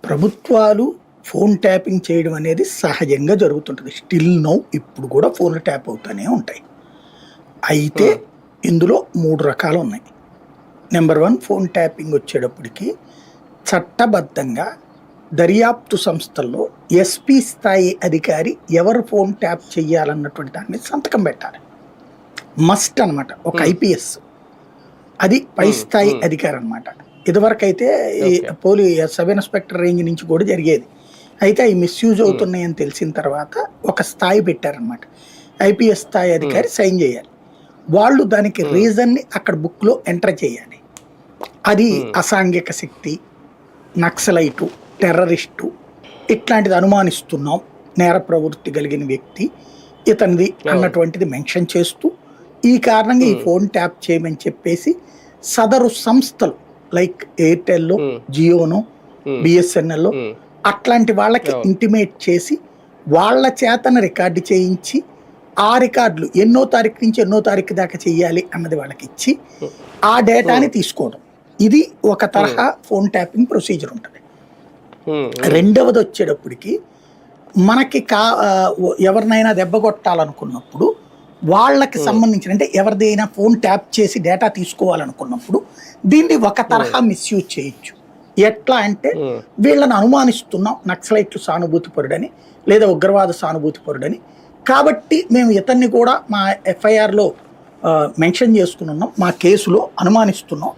ప్రభుత్వాలు phone tapping చేయడం అనేది సహజంగా జరుగుతుంటుంది. స్టిల్ నౌ ఇప్పుడు కూడా ఫోన్లు ట్యాప్ అవుతూనే ఉంటాయి. అయితే హ్మ్. ఇందులో 3 రకాలు ఉన్నాయి. నెంబర్ 1 ఫోన్ ట్యాపింగ్ వచ్చేటప్పటికి చట్టబద్ధంగా దర్యాప్తు సంస్థల్లో ఎస్పీ స్థాయి అధికారి ఎవరు ఫోన్ ట్యాప్ చేయాలన్నటువంటి దాని మీద సంతకం పెట్టాలి. మస్ట్ అనమాట. ఒక హ్మ్. ఐపీఎస్ అది పై హ్మ్. స్థాయి హ్మ్. అధికారి అనమాట. ఇదివరకైతే ఈ ఓకే. సబ్ ఇన్స్పెక్టర్ రేంజ్ నుంచి కూడా జరిగేది. అయితే అవి మిస్యూజ్ హ్మ్. అవుతున్నాయని తెలిసిన తర్వాత ఒక స్థాయి పెట్టారనమాట. ఐపీఎస్ స్థాయి హ్మ్. అధికారి సైన్ చేయాలి. వాళ్ళు దానికి హ్మ్. రీజన్‌ని అక్కడ బుక్‌లో ఎంటర్ చేయాలి. అది హ్మ్. అసాంఘిక శక్తి, నక్సలైటు, టెర్రరిస్టు ఇట్లాంటిది అనుమానిస్తున్నాం. నేర ప్రవృత్తి కలిగిన వ్యక్తి ఇతనిది అవును. అన్నటువంటిది మెన్షన్ చేస్తూ, ఈ కారణంగా ఈ హ్మ్. ఫోన్ ట్యాప్ చేయమని చెప్పేసి సదరు సంస్థలు లైక్ ఎయిర్‌టెల్లో, హ్మ్. జియోనో, హ్మ్. బిఎస్ఎన్ఎల్లో హ్మ్. అట్లాంటి వాళ్ళకి అవును. ఇంటిమేట్ చేసి, వాళ్ళ చేతన రికార్డ్ చేయించి, ఆ రికార్డులు ఎన్నో తారీఖు నుంచి ఎన్నో తారీఖు దాకా చేయాలి అన్నది వాళ్ళకిచ్చి, హ్మ్. ఆ హ్మ్. డేటాని తీసుకోవడం. ఇది ఒక హ్మ్. తరహా ఫోన్ ట్యాపింగ్ ప్రొసీజర్ ఉంటది. హ్మ్. హ్మ్. రెండవదొచ్చేటప్పటికి మనకి ఎవరినైనా దెబ్బ కొట్టాలనుకున్నప్పుడు, వాళ్ళకి హ్మ్. సంబంధించిన అంటే ఎవరిదైనా ఫోన్ ట్యాప్ చేసి డేటా తీసుకోవాలనుకున్నప్పుడు, దీన్ని ఒక హ్మ్. తరహా మిస్‌యూజ్ చేయొచ్చు. ఎట్లా అంటే, హ్మ్. వీళ్ళని అనుమానిస్తున్నాం నక్సలైట్లు సానుభూతిపరుడని, లేదా ఉగ్రవాద సానుభూతిపరుడని. కాబట్టి మేము ఇతన్ని కూడా మా ఎఫ్ఐఆర్‌లో మెన్షన్ చేసుకొనున్నాం. మా కేసులో అనుమానిస్తున్నాం.